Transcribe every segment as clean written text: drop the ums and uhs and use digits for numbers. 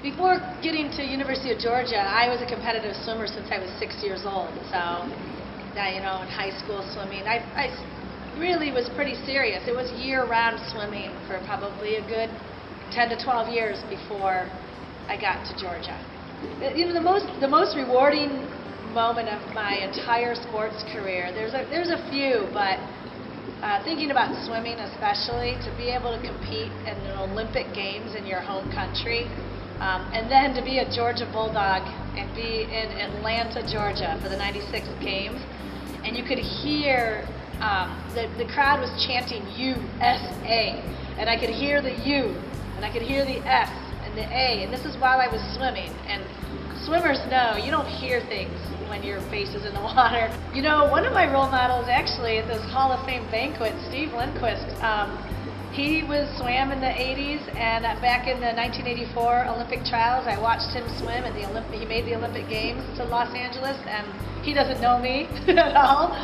Before getting to University of Georgia, I was a competitive swimmer since I was 6 years old. So, in high school swimming, I really was pretty serious. It was year-round swimming for probably a good 10 to 12 years before I got to Georgia. The most rewarding moment of my entire sports career, there's a few, but thinking about swimming especially, to be able to compete in the Olympic Games in your home country, and then to be a Georgia Bulldog and be in Atlanta, Georgia for the '96 Games, and you could hear the crowd was chanting USA, and I could hear the U, and I could hear the S and the A, and this is while I was swimming. And swimmers know you don't hear things when your face is in the water. One of my role models actually at this Hall of Fame banquet, Steve Lindquist, he swam in the 80s, and back in the 1984 Olympic trials, I watched him swim at he made the Olympic Games to Los Angeles, and he doesn't know me at all,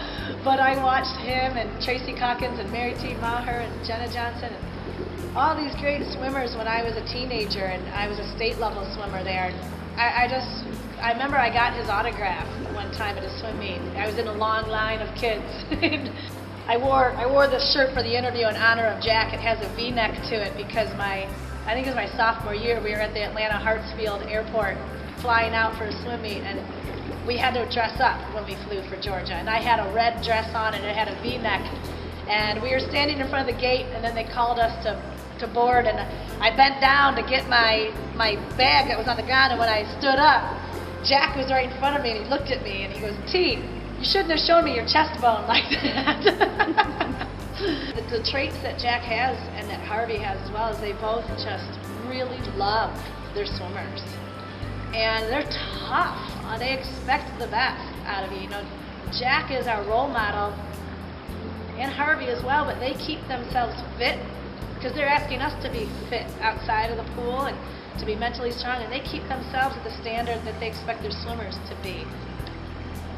but I watched him and Tracy Calkins and Mary T. Maher and Jenna Johnson and all these great swimmers when I was a teenager, and I was a state level swimmer there. I remember I got his autograph one time at a swim meet. I was in a long line of kids. I wore this shirt for the interview in honor of Jack. It has a V-neck to it because I think it was my sophomore year, we were at the Atlanta Hartsfield Airport flying out for a swim meet, and we had to dress up when we flew for Georgia. And I had a red dress on, and it had a V-neck. And we were standing in front of the gate, and then they called us to board, and I bent down to get my bag that was on the ground, and when I stood up, Jack was right in front of me, and he looked at me, and he goes, "T, you shouldn't have shown me your chest bone like that." The traits that Jack has and that Harvey has as well is they both just really love their swimmers. And they're tough. They expect the best out of you. Jack is our role model, and Harvey as well, but they keep themselves fit because they're asking us to be fit outside of the pool and to be mentally strong, and they keep themselves at the standard that they expect their swimmers to be.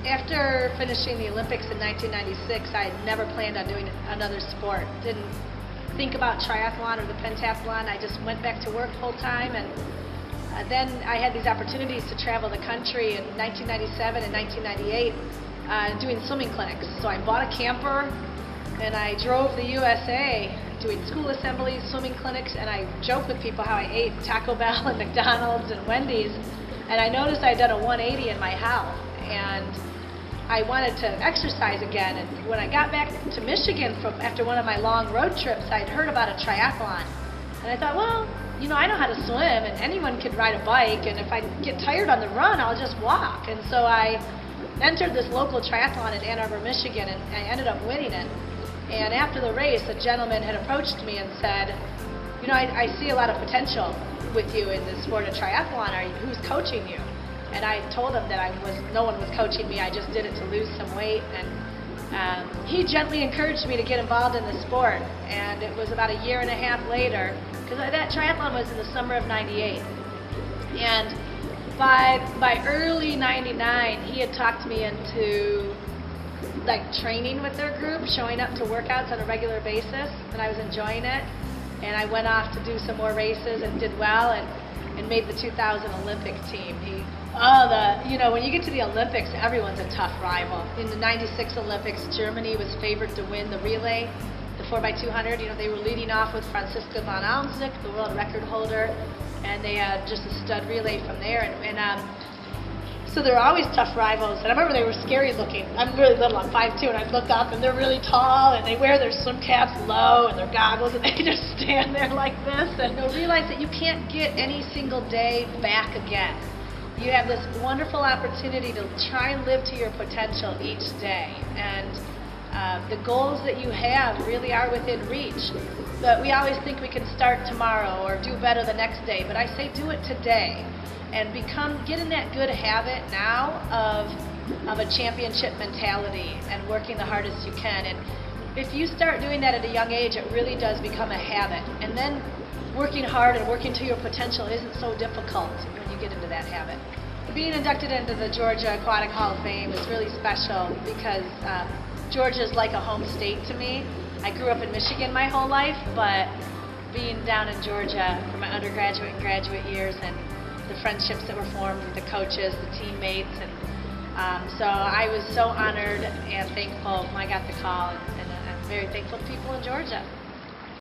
After finishing the Olympics in 1996, I had never planned on doing another sport. Didn't think about triathlon or the pentathlon. I just went back to work full time, and then I had these opportunities to travel the country in 1997 and 1998 doing swimming clinics. So I bought a camper, and I drove the USA doing school assemblies, swimming clinics, and I joked with people how I ate Taco Bell and McDonald's and Wendy's, and I noticed I'd done a 180 in my health, and I wanted to exercise again. And when I got back to Michigan after one of my long road trips, I'd heard about a triathlon, and I thought, well, I know how to swim, and anyone could ride a bike, and if I get tired on the run, I'll just walk. And so I entered this local triathlon in Ann Arbor, Michigan, and I ended up winning it. And after the race, a gentleman had approached me and said, I see a lot of potential with you in the sport of triathlon. Who's coaching you? And I told him that no one was coaching me. I just did it to lose some weight. And he gently encouraged me to get involved in the sport. And it was about a year and a half later, because that triathlon was in the summer of '98. And by early '99, he had talked me into training with their group, showing up to workouts on a regular basis, and I was enjoying it. And I went off to do some more races and did well, and made the 2000 Olympic team. When you get to the Olympics, everyone's a tough rival. In the '96 Olympics, Germany was favored to win the relay, the 4x200. They were leading off with Franziska von Almsick, the world record holder, and they had just a stud relay from there. So they're always tough rivals, and I remember they were scary looking. I'm really little, I'm 5'2", and I look up, and they're really tall, and they wear their swim caps low, and their goggles, and they just stand there like this, and you'll realize that you can't get any single day back again. You have this wonderful opportunity to try and live to your potential each day, and the goals that you have really are within reach. But we always think we can start tomorrow or do better the next day, but I say do it today. And get in that good habit now of a championship mentality and working the hardest you can. And if you start doing that at a young age, it really does become a habit. And then working hard and working to your potential isn't so difficult when you get into that habit. Being inducted into the Georgia Aquatic Hall of Fame is really special because Georgia is like a home state to me. I grew up in Michigan my whole life, but being down in Georgia for my undergraduate and graduate years and the friendships that were formed with the coaches, the teammates, and so I was so honored and thankful when I got the call, and I'm very thankful to people in Georgia.